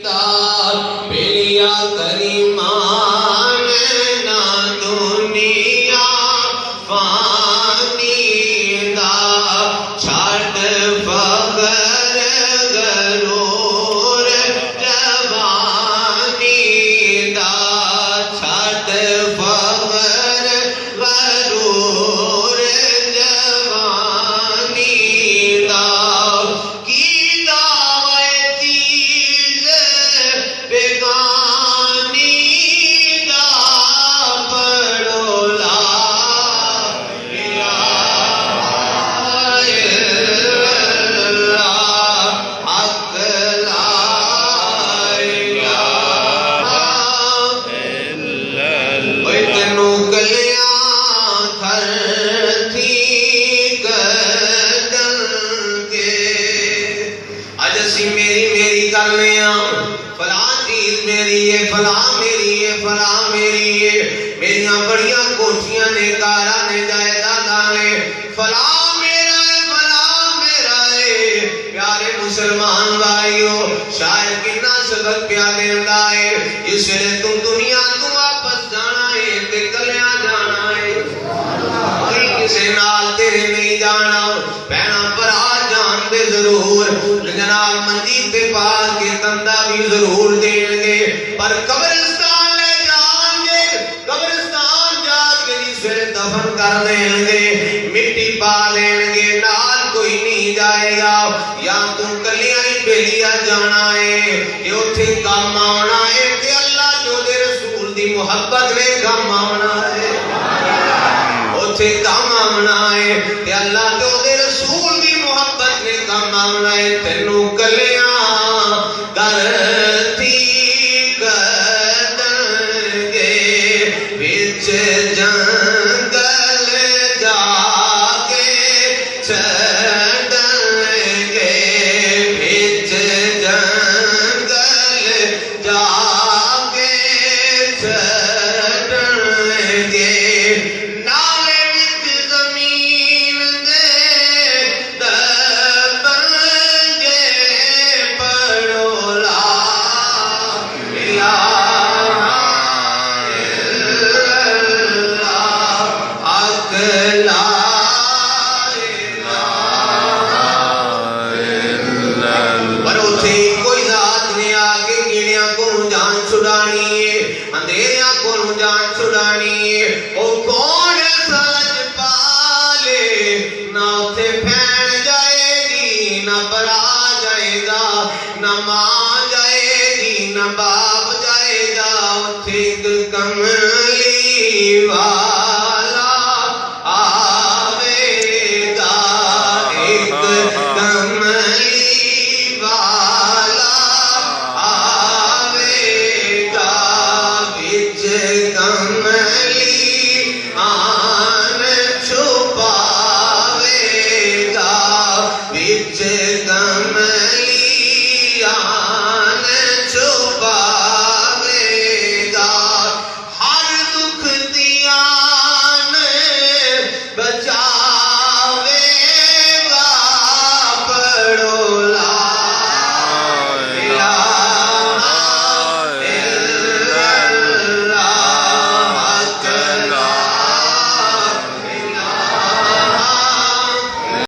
پہلیا کریمان نا دنیا فانی دا چھٹ فخر غرور جوانی دا چھٹ فخر غرور جوانی دا کی بیگانی دا پڑھو لا الہ الا اللہ حق لا الہ الا اللہ اوہ تینوں گلیاں تھر تھی گدن گے اج اسی میری کرنے فلاں چیز میری ہے فلاں میری ہے فلاں میری ہے میریاں بڑیاں کوٹھیاں نے کاراں نے جائیداداں نے فلاں میرا ہے فلاں میرا ہے پیارے مسلمان بھائیو شاید کتنا سبق پیا دیندا ہے اس لیے تو دنیا تو واپس جانا ہے تے کلیاں جانا ہے کوئی کسے نال تیرے نہیں جانا بہنا برا جان دے ضرور جناب منجی تے پا کے تندہ بھی ضرور دیں گے پر قبرستان لے جان گے قبرستان جا کے جسے دفن کر دیں گے مٹی پا لیں گے نال کوئی نہیں جائے گا یا تم کلیاں ہی بیلیا جانا ہے کہ اتھے کام آنا ہے کہ اللہ جو دے رسول دی محبت نے کام آنا ہے اتھے کام آنا ہے کہ اللہ جو دے رسول دی محبت نے کام آنا ہے تینوں کلیاں کرتی گدن گے بچ جنگل جا کے چھڑن گے بچ جنگل جا کے چھڑن گے نالے وچ زمین دے دبن گے پڑھو لا الہ الا اللہ حق لا الہ الا اللہ پر اتھے کوئی ذات نے آگے گیڑیاں کو جان چھڑانی ہے اندھیریاں کو جان چھڑانی ہے او کون سلج پالے نہ اتھے پھین جائے گی نہ برا جائے گا نہ ماں جائے گی نہ باپ جائے گا اتھے ایک کملی والا آوے گا ایک کملی والا آوے گا بچ کملی آن چھپاوے گا بچ کملی